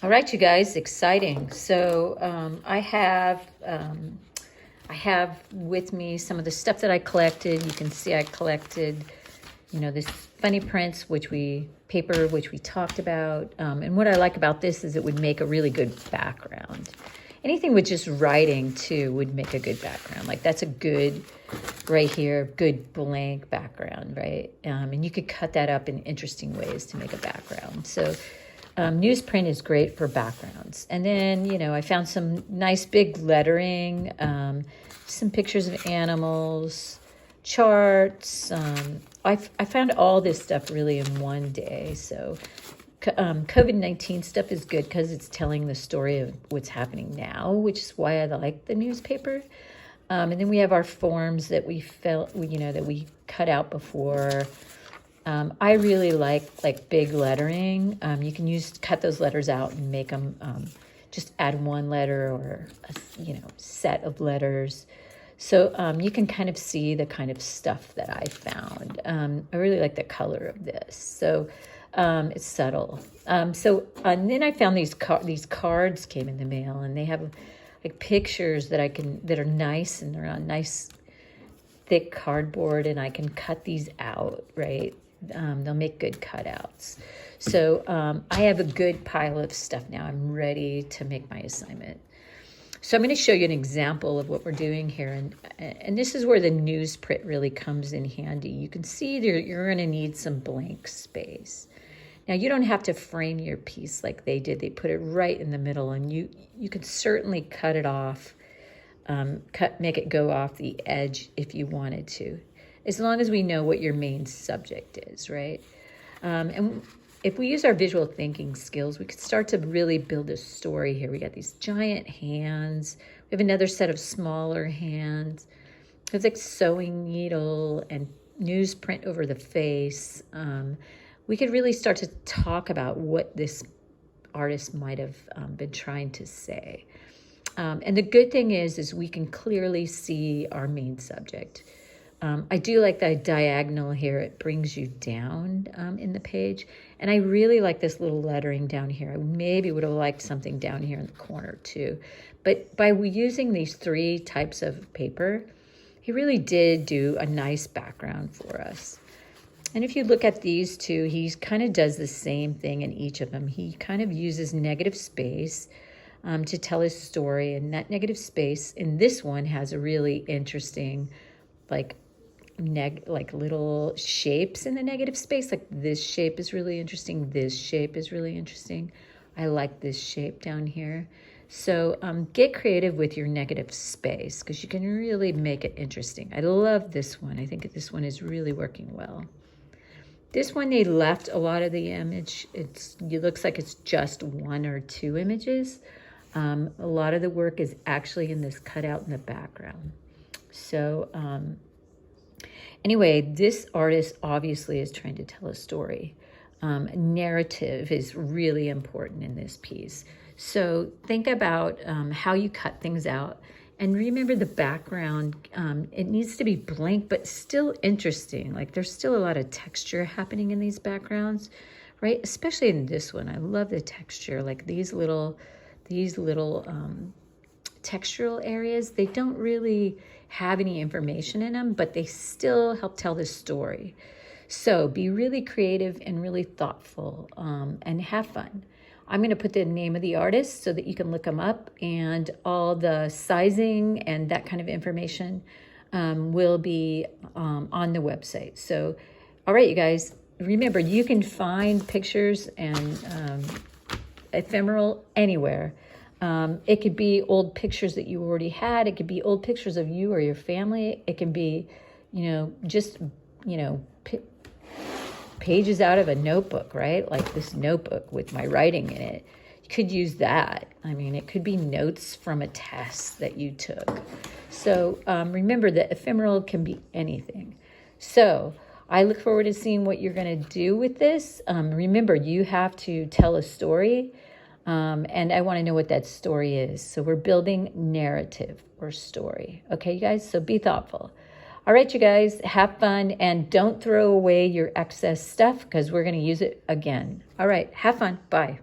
All right, you guys, exciting. So I have with me some of the stuff that I collected. You can see I collected, this funny prints, which we talked about. And what I like about this is it would make a really good background. Anything with just writing too would make a good background. Like that's a good, right here, good blank background, right? And you could cut that up in interesting ways to make a background. So newsprint is great for backgrounds. And then, I found some nice big lettering, some pictures of animals, charts. I found all this stuff really in one day. So COVID-19 stuff is good because it's telling the story of what's happening now, which is why I like the newspaper. And then we have our forms that we that we cut out before. I really like big lettering. You can cut those letters out and make them, just add one letter or a set of letters. So you can kind of see the kind of stuff that I found. I really like the color of this. So it's subtle. And then I found these cards came in the mail, and they have like pictures that are nice, and they're on nice thick cardboard, and I can cut these out, right? They'll make good cutouts. So I have a good pile of stuff now. I'm ready to make my assignment. So I'm going to show you an example of what we're doing here. And this is where the newsprint really comes in handy. You can see you're going to need some blank space. Now, you don't have to frame your piece like they did. They put it right in the middle, and you can certainly cut it off, make it go off the edge if you wanted to, as long as we know what your main subject is, right? And if we use our visual thinking skills, we could start to really build a story here. We got these giant hands. We have another set of smaller hands. It's like sewing needle and newsprint over the face. We could really start to talk about what this artist might have been trying to say. And the good thing is we can clearly see our main subject. I do like the diagonal here. It brings you down in the page. And I really like this little lettering down here. I maybe would have liked something down here in the corner too. But by using these three types of paper, he really did do a nice background for us. And if you look at these two, he kind of does the same thing in each of them. He kind of uses negative space to tell his story. And that negative space in this one has a really interesting, like little shapes in the negative space. Like this shape is really interesting. This shape is really interesting. I like this shape down here. So get creative with your negative space because you can really make it interesting. I love this one. I think this one is really working well. This one, they left a lot of the image. It looks like it's just one or two images. A lot of the work is actually in this cutout in the background. So anyway, this artist obviously is trying to tell a story. Narrative is really important in this piece. So think about how you cut things out. And remember the background, it needs to be blank, but still interesting. Like there's still a lot of texture happening in these backgrounds, right? Especially in this one. I love the texture, like these little textural areas. They don't really have any information in them, but they still help tell the story. So be really creative and really thoughtful and have fun. I'm going to put the name of the artist so that you can look them up, and all the sizing and that kind of information will be on the website. So, all right, you guys, remember, you can find pictures and ephemeral anywhere. It could be old pictures that you already had. It could be old pictures of you or your family. It can be, pages out of a notebook, right? Like this notebook with my writing in it. You could use that. I mean, it could be notes from a test that you took. So remember that ephemeral can be anything. So I look forward to seeing what you're going to do with this. Remember, you have to tell a story. And I want to know what that story is. So we're building narrative or story. Okay, you guys? So be thoughtful. All right, you guys, have fun, and don't throw away your excess stuff because we're going to use it again. All right, have fun. Bye.